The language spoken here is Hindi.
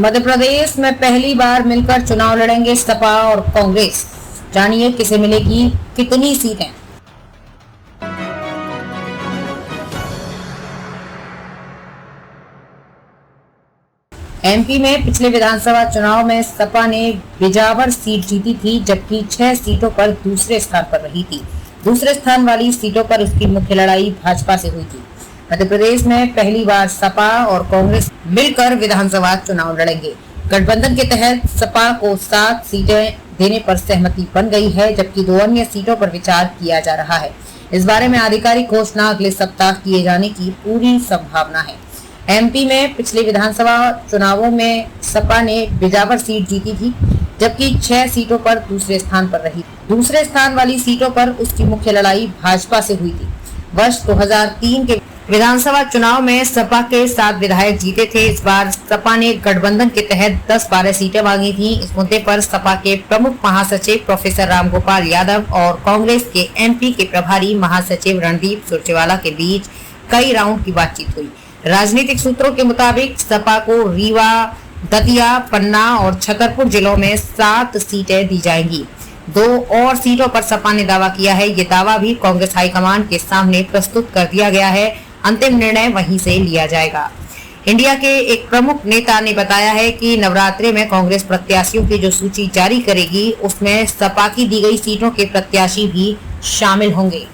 मध्य प्रदेश में पहली बार मिलकर चुनाव लड़ेंगे सपा और कांग्रेस। जानिए किसे मिलेगी कितनी सीटें। एमपी में पिछले विधानसभा चुनाव में सपा ने बिजावर सीट जीती थी, जबकि 6 सीटों पर दूसरे स्थान पर रही थी। दूसरे स्थान वाली सीटों पर उसकी मुख्य लड़ाई भाजपा से हुई थी। मध्य प्रदेश में पहली बार सपा और कांग्रेस मिलकर विधानसभा चुनाव लड़ेंगे। गठबंधन के तहत सपा को 7 सीटें देने पर सहमति बन गई है, जबकि 2 अन्य सीटों पर विचार किया जा रहा है। इस बारे में आधिकारिक घोषणा अगले सप्ताह किए जाने की पूरी संभावना है। एमपी में पिछले विधानसभा चुनावों में सपा ने बिजावर सीट जीती थी, जबकि 6 सीटों पर दूसरे स्थान पर रही। दूसरे स्थान वाली सीटों पर उसकी मुख्य लड़ाई भाजपा से हुई थी। वर्ष 2003 के विधानसभा चुनाव में सपा के 7 विधायक जीते थे। इस बार सपा ने गठबंधन के तहत 10-12 सीटें मांगी थी। इस मुद्दे पर सपा के प्रमुख महासचिव प्रोफेसर रामगोपाल यादव और कांग्रेस के एमपी के प्रभारी महासचिव रणदीप सुरजेवाला के बीच कई राउंड की बातचीत हुई। राजनीतिक सूत्रों के मुताबिक सपा को रीवा, दतिया, पन्ना और छतरपुर जिलों में 7 सीटें दी जाएंगी। 2 और सीटों पर सपा ने दावा किया है। ये दावा भी कांग्रेस हाईकमान के सामने प्रस्तुत कर दिया गया है। अंतिम निर्णय वहीं से लिया जाएगा। इंडिया के एक प्रमुख नेता ने बताया है कि नवरात्रि में कांग्रेस प्रत्याशियों की जो सूची जारी करेगी, उसमें सपा की दी गई सीटों के प्रत्याशी भी शामिल होंगे।